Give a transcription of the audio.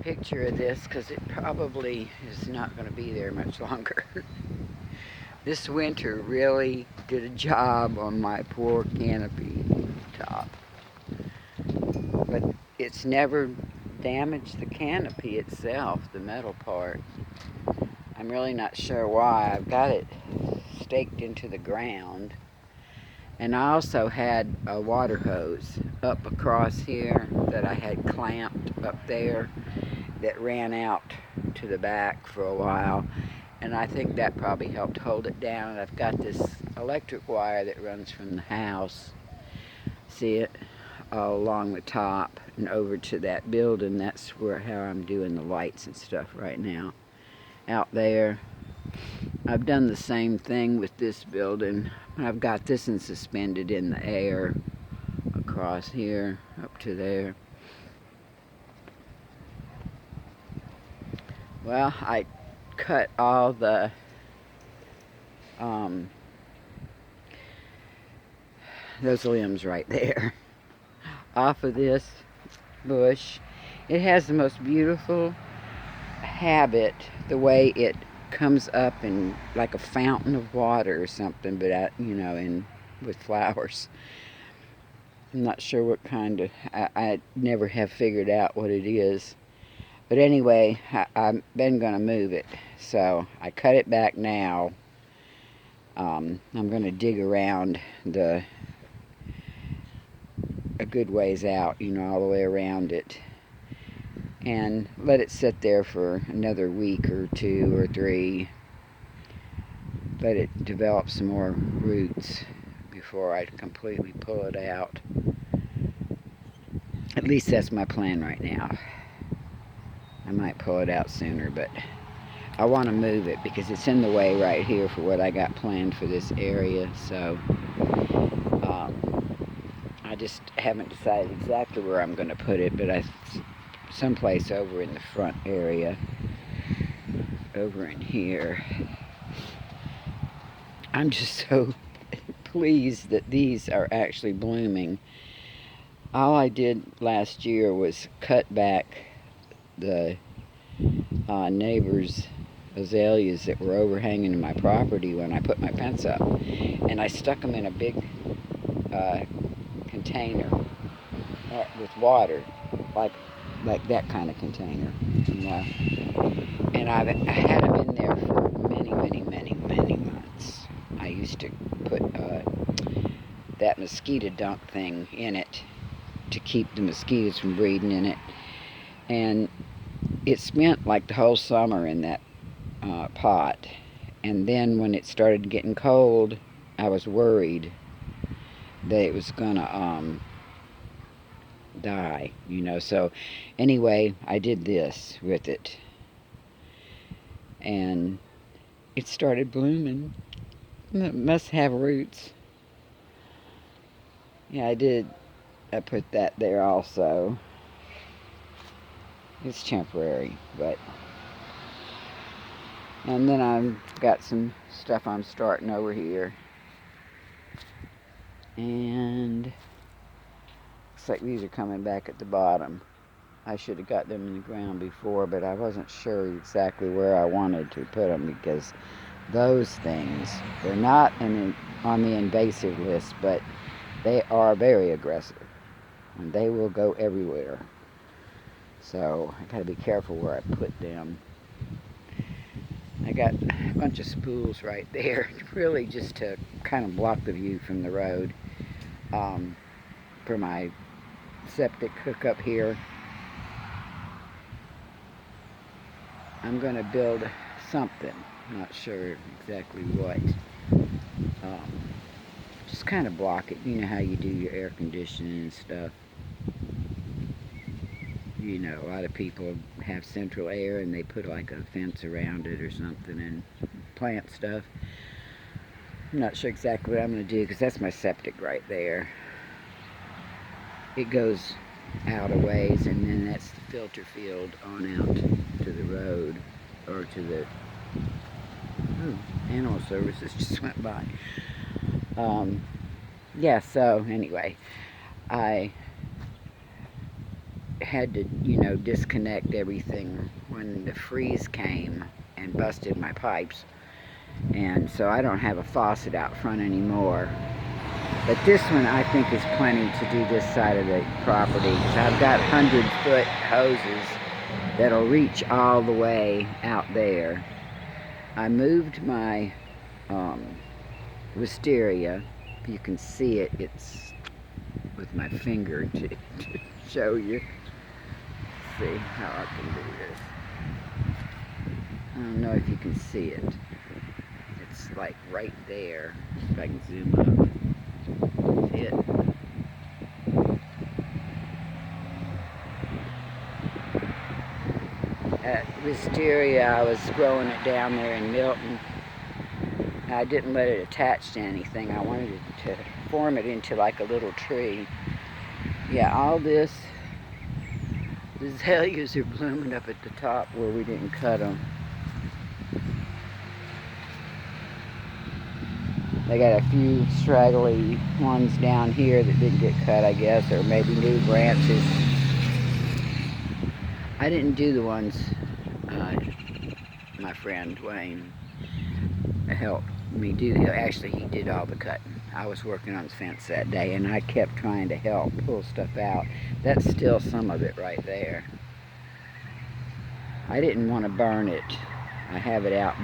picture of this because it probably is not going to be there much longer. This winter really did a job on my poor canopy top. But it's never damaged the canopy itself, the metal part. I'm really not sure why. I've got it staked into the ground. And I also had a water hose up across here that I had clamped up there that ran out to the back for a while. And I think that probably helped hold it down. And I've got this electric wire that runs from the house, see it, all along the top and over to that building. That's where how I'm doing the lights and stuff right now. Out there, I've done the same thing with this building. I've got this one suspended in the air across here up to there. Well, I cut all the those limbs right there off of this bush. It has the most beautiful habit, the way it comes up in like a fountain of water or something, but with flowers. I'm not sure what kind of, I never have figured out what it is. But anyway, I've been going to move it, so I cut it back now. I'm going to dig around a good ways out, all the way around it, and let it sit there for another week or 2 or 3. Let it develop some more roots before I completely pull it out. At least that's my plan right now. I might pull it out sooner, but I want to move it because it's in the way right here for what I got planned for this area. So I just haven't decided exactly where I'm going to put it, but someplace over in the front area, over in here. I'm just so pleased that these are actually blooming. All I did last year was cut back the neighbor's azaleas that were overhanging my property when I put my fence up, and I stuck them in a big container with water, like that kind of container, and I had them in there for many months. I used to put that mosquito dump thing in it to keep the mosquitoes from breeding in it, and it spent like the whole summer in that pot. And then when it started getting cold, I was worried that it was gonna die, so anyway, I did this with it, and it started blooming. It must have roots. Yeah, I did. I put that there also. It's temporary, but, and then I've got some stuff I'm starting over here, and looks like these are coming back at the bottom. I should have got them in the ground before, but I wasn't sure exactly where I wanted to put them because those things, they're not on the invasive list, but they are very aggressive, and they will go everywhere. So I gotta be careful where I put them. I got a bunch of spools right there, really just to kind of block the view from the road, for my septic hookup here. I'm gonna build something, not sure exactly what. Just kind of block it. You know how you do your air conditioning and stuff. A lot of people have central air and they put like a fence around it or something and plant stuff. I'm not sure exactly what I'm going to do because that's my septic right there. It goes out a ways, and then that's the filter field on out to the road, or to the animal services just went by. Yeah, so anyway, I had to, you know, disconnect everything when the freeze came and busted my pipes. And so I don't have a faucet out front anymore. But this one I think is plenty to do this side of the property, because I've got 100-foot hoses that'll reach all the way out there. I moved my wisteria. If you can see it, it's with my finger to show you. Let's see how I can do this. I don't know if you can see it. It's like right there. If I can zoom up. See it? Wisteria, I was growing it down there in Milton. I didn't let it attach to anything. I wanted it to form it into like a little tree. Yeah, all this, the azaleas are blooming up at the top where we didn't cut them. They got a few straggly ones down here that didn't get cut, I guess, or maybe new branches. I didn't do the ones my friend Wayne helped me do. Actually, he did all the cutting. I was working on the fence that day, and I kept trying to help pull stuff out. That's still some of it right there. I didn't want to burn it. I have it out